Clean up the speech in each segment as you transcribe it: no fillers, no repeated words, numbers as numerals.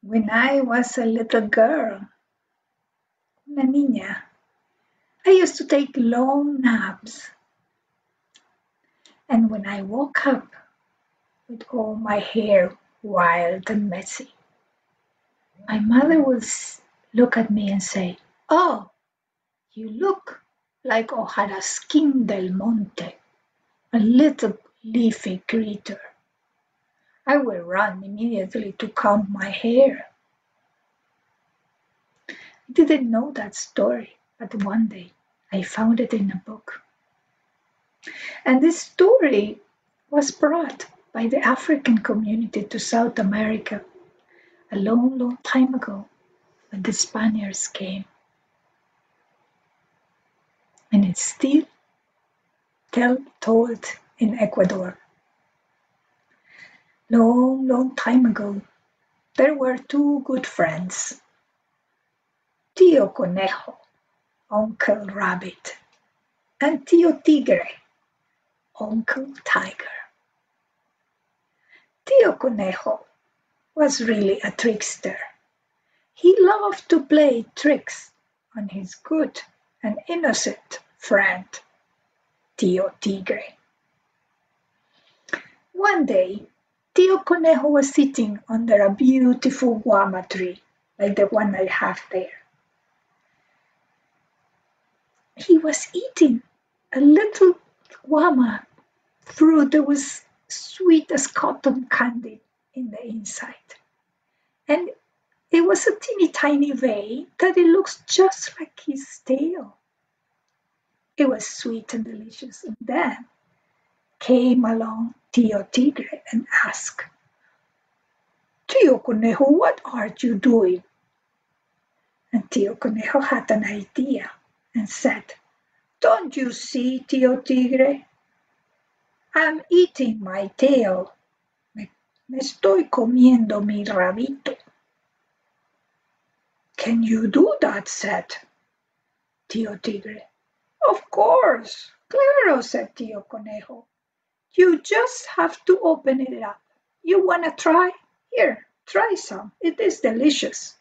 When I was a little girl, una niña, I used to take long naps, and when I woke up with all my hair wild and messy, my mother would look at me and say, "Oh, you look like Hojaraskin del Monte, a little leafy creature." I would run immediately to comb my hair. I didn't know that story, but one day I found it in a book. And this story was brought by the African community to South America a long, long time ago when the Spaniards came. And it's still told in Ecuador. Long, long time ago, there were two good friends, Tío Conejo, Uncle Rabbit, and Tío Tigre, Uncle Tiger. Tío Conejo was really a trickster. He loved to play tricks on his good and innocent friend, Tío Tigre. One day, Tío Conejo was sitting under a beautiful guama tree, like the one I have there. He was eating a little guama fruit that was sweet as cotton candy in the inside. And it was a teeny tiny vein that it looks just like his tail. It was sweet and delicious. And then came along Tío Tigre and asked, "Tío Conejo, what are you doing?" And Tío Conejo had an idea and said, "Don't you see, Tío Tigre? I'm eating my tail. Me estoy comiendo mi rabito." "Can you do that?" said Tío Tigre. "Of course, claro," said Tío Conejo. "You just have to open it up. You wanna try? Here, try some. It is delicious."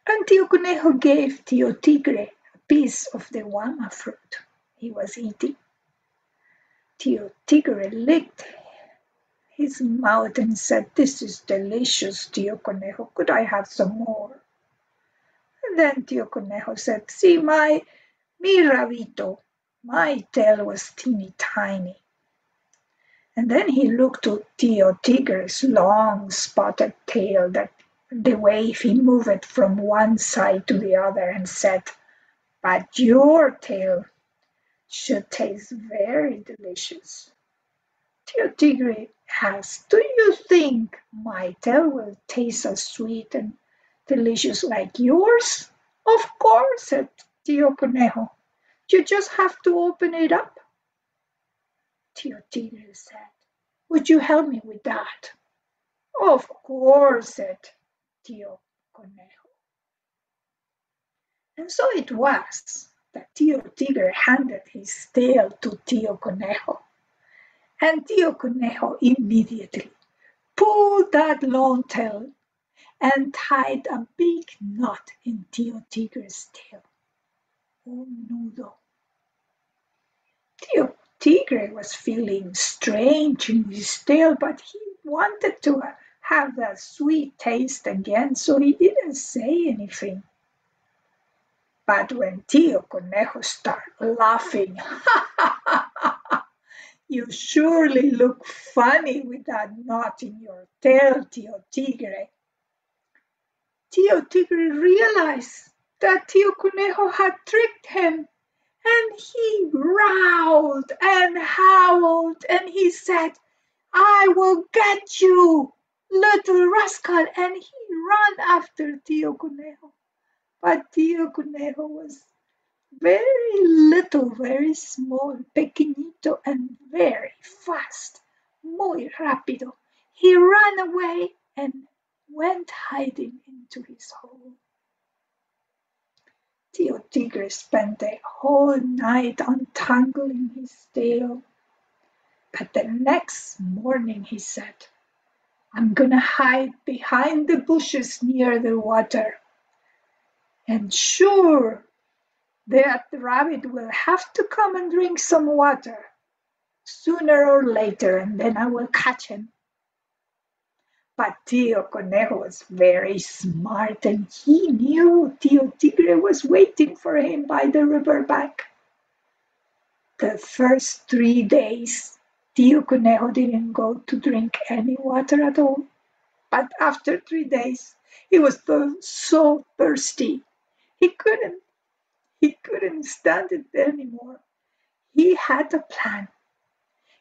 And Tío Conejo gave Tío Tigre a piece of the guama fruit he was eating. Tío Tigre licked his mouth and said, "This is delicious, Tío Conejo. Could I have some more?" And then Tío Conejo said, "See, mi rabito, my tail was teeny tiny." And then he looked to Tío Tigre's long spotted tail, that the way he moved it from one side to the other, and said, "But your tail should taste very delicious." Tío Tigre asked, "Do you think my tail will taste as sweet and delicious like yours?" "Of course," said Tío Conejo. "You just have to open it up." Tío Tigre said, "Would you help me with that?" "Of course," said Tío Conejo. And so it was that Tío Tigre handed his tail to Tío Conejo. And Tío Conejo immediately pulled that long tail and tied a big knot in Tío Tigre's tail. Un nudo. Tío Tigre was feeling strange in his tail, but he wanted to have that sweet taste again, so he didn't say anything. But when Tío Conejo started laughing, "You surely look funny with that knot in your tail, Tío Tigre." Tío Tigre realized that Tío Conejo had tricked him, and he growled and howled, and he said, "I will get you, little rascal," and he ran after Tío Conejo. But Tío Conejo was very little, very small, pequeñito, and very fast, muy rápido. He ran away and went hiding into his hole. Tío Tigre spent the whole night untangling his tail. But the next morning he said, I'm gonna hide behind the bushes near the water. And sure, that rabbit will have to come and drink some water sooner or later, and then I will catch him. But Tío Conejo was very smart, and he knew Tío Tigre was waiting for him by the river bank. The first 3 days, Tío Conejo didn't go to drink any water at all. But after 3 days, he was so thirsty. He couldn't, he couldn't stand it anymore. He had a plan.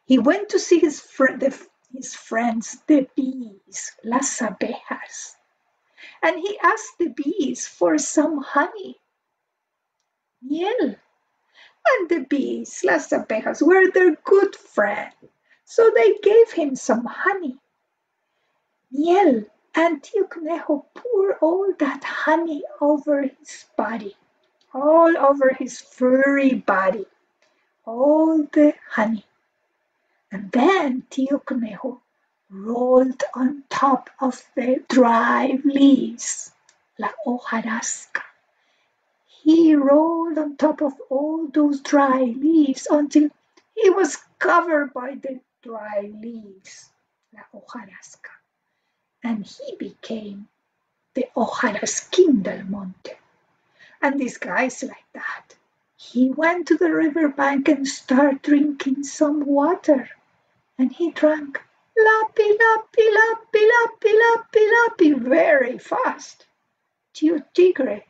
He went to see his friends, the bees, las abejas, and he asked the bees for some honey, miel. And the bees, las abejas, were their good friend, so they gave him some honey, miel, and Tío Conejo poured all that honey over his body, all over his furry body, all the honey. And then Tío Conejo rolled on top of the dry leaves, la hojarasca. He rolled on top of all those dry leaves until he was covered by the dry leaves, la hojarasca. And he became the Hojaraskin del Monte. And disguised like that, he went to the river bank and started drinking some water. And he drank lappy, lappy, lappy, lappy, lappy, lappy very fast. Tío Tigre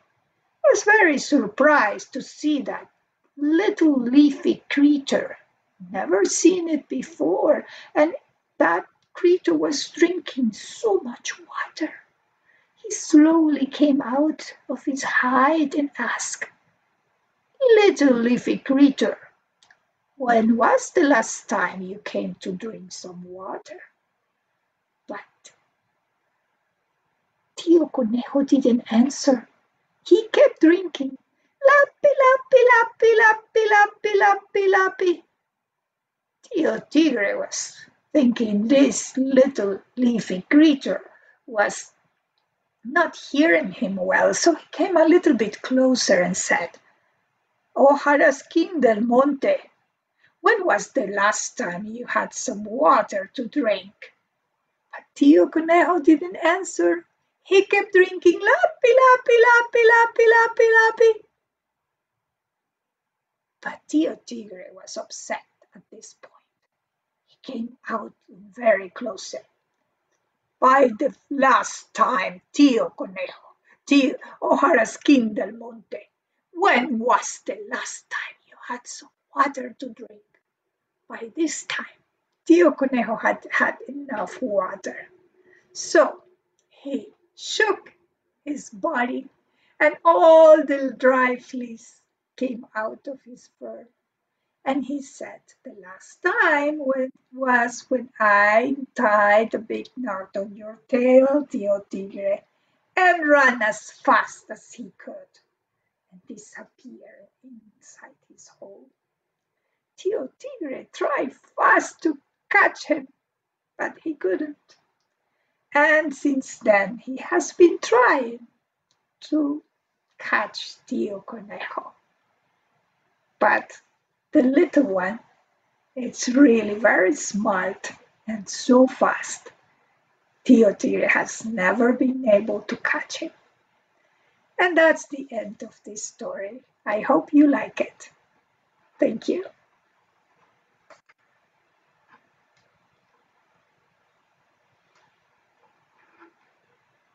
was very surprised to see that little leafy creature. Never seen it before, and that creature was drinking so much water. He slowly came out of his hide and asked, "Little leafy creature, when was the last time you came to drink some water?" But Tío Conejo didn't answer. He kept drinking. Lappy, lappy, lappy, lappy, lappy, lappy, lappy. Tío Tigre was thinking this little leafy creature was not hearing him well, so he came a little bit closer and said, "Hojaraskin del Monte, when was the last time you had some water to drink?" But Tío Conejo didn't answer. He kept drinking lappy, lappy, lappy, lappy, lappy, lappy. But Tío Tigre was upset at this point. He came out very close. "By the last time, Tío Conejo, Tío Hojaraskin del Monte, when was the last time you had some water to drink?" By this time, Tío Conejo had had enough water. So he shook his body, and all the dry fleece came out of his fur. And he said, "The last time was when I tied a big knot on your tail, Tío Tigre, and ran as fast as he could and disappeared inside his hole." Tío Tigre tried fast to catch him, but he couldn't. And since then, he has been trying to catch Tío Conejo. But the little one, it's really very smart and so fast. Tío Tigre has never been able to catch him. And that's the end of this story. I hope you like it. Thank you.